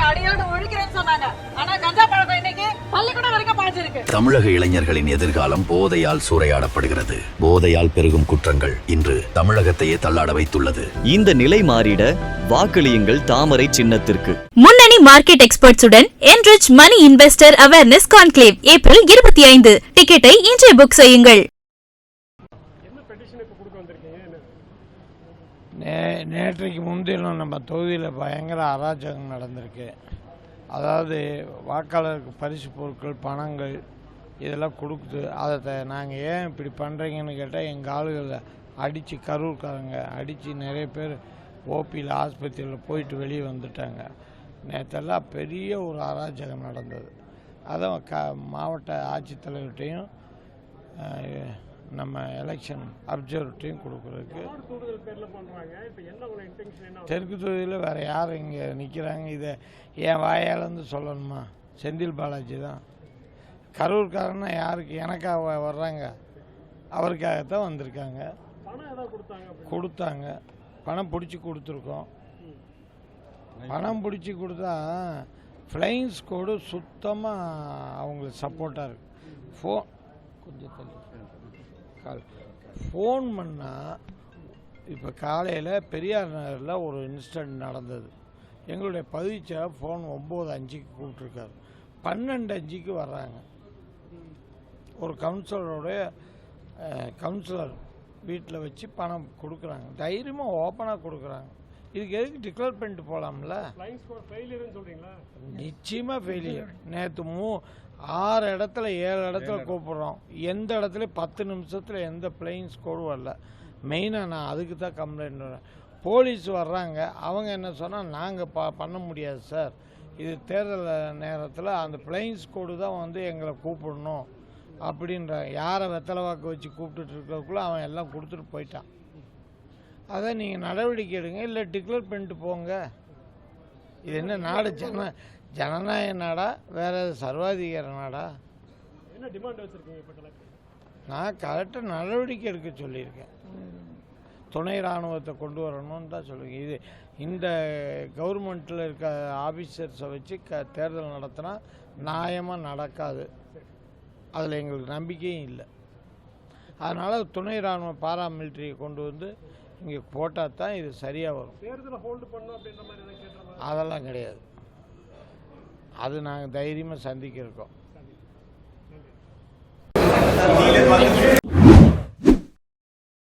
அடியோட ஒழிக்கிறேன்னு சொன்னாங்க. ஆனா கஞ்சா பழக்கம் இன்னைக்கு பள்ளிக்கூடம் வரைக்கும் பாய்ச்சிருக்கு. தமிழக இளைஞர்களின் எதிர்காலம் போதையால் சூறையாடப்படுகிறது. போதையால் பெருகும் குற்றங்கள் இன்று தமிழகத்தையே தள்ளாட வைத்துள்ளது. இந்த நிலை மாறிட வாக்களியுங்கள் தாமரை சின்னத்திற்கு. முன்னணி market எக்ஸ்பர்ட்ஸுடன் enrich money investor awareness conclave April 25. டிக்கெட்டை இன்றே புக் செய்யுங்கள். நேற்றைக்கு முன்தினம் நம்ம தொகுதியில் பயங்கர அராஜகம் நடந்திருக்கு. அதாவது வாக்காளருக்கு பரிசு பொருட்கள், பணங்கள் இதெல்லாம் கொடுக்குது. அதை நாங்கள் ஏன் இப்படி பண்ணுறீங்கன்னு கேட்டால் எங்கள் ஆளுகளை அடித்து, கரூர்காரங்க அடித்து நிறைய பேர் ஓபியில் ஆஸ்பத்திரியில் போயிட்டு வெளியே வந்துட்டாங்க. நேற்றெல்லாம் பெரிய ஒரு அராஜகம் நடந்தது. அதான் மாவட்ட ஆட்சித்தலைவர்கிட்டையும் நம்ம எலெக்ஷன் அப்சர்வர்கிட்டையும் கொடுக்குறதுக்கு தெற்கு தொகுதியில் வேறு யார் இங்கே நிற்கிறாங்க? இதை என் வாயாலேருந்து சொல்லணுமா? செந்தில் பாலாஜி தான். கரூர்காரன்னா யாருக்கு? எனக்காக வர்றாங்க, அவருக்காகத்தான் வந்திருக்காங்க. கொடுத்தாங்க, பணம் பிடிச்சி கொடுத்துருக்கோம். பணம் பிடிச்சி கொடுத்தா ஃப்ளைங் ஸ்குவாடு சுத்தமாக அவங்களுக்கு சப்போர்ட்டாக இருக்குது. கொஞ்சம் தள்ளி ஃபோன் பண்ணால் இப்போ காலையில் பெரியார் நகரில் ஒரு இன்சிடெண்ட் நடந்தது. எங்களுடைய பதிச்சா ஃபோன் 9:05 கூப்பிட்ருக்காரு. 12:05 வர்றாங்க. ஒரு கவுன்சிலர் வீட்டில் வச்சு பணம் கொடுக்குறாங்க. தைரியமாக ஓப்பனாக கொடுக்குறாங்க. இதுக்கு எதுக்கு டிக்ளேர் பண்ணிட்டு போகலாம்ல? நிச்சயமாக ஃபெயிலியர். நேற்று 6 இடத்துல 7 இடத்துல கூப்பிட்றோம். எந்த இடத்துல 10 நிமிஷத்தில் எந்த பிளைன் ஸ்குவாடும் வரல. மெயினாக நான் அதுக்கு தான் கம்ப்ளைண்ட் வரேன். போலீஸ் வர்றாங்க. அவங்க என்ன சொன்னால், நாங்கள் பண்ண முடியாது சார், இது தேர்தல் நேரத்தில் அந்த பிளைன் ஸ்குவாடு தான் வந்து எங்களை கூப்பிடணும் அப்படின்ற. யாரை வெத்தலை வாக்கு வச்சு கூப்பிட்டுட்டு இருக்கிறதுக்குள்ளே அவன் எல்லாம் கொடுத்துட்டு போயிட்டான். அதை நீங்கள் நடவடிக்கை எடுங்க, இல்லை டிக்ளேர் பண்ணிட்டு போங்க. இது என்ன நாடு? ஜனநாயக நாடா, வேற சர்வாதிகார நாடா? நான் கரெக்டாக நடவடிக்கை எடுக்க சொல்லியிருக்கேன். துணை இராணுவத்தை கொண்டு வரணும்னு தான் சொல்லுவேன். இது இந்த கவர்மெண்ட்டில் இருக்க ஆஃபீஸர்ஸை வச்சு தேர்தல் நடத்தினா நியாயமாக நடக்காது. அதில் எங்களுக்கு நம்பிக்கையும் இல்லை. அதனால் துணை இராணுவ பாராமிலிட்டரியை கொண்டு வந்து இங்கே போட்டால் தான் இது சரியாக வரும். அதெல்லாம் கிடையாது. அது நாங்கள் தைரியமாக சந்திக்கிருக்கோம்.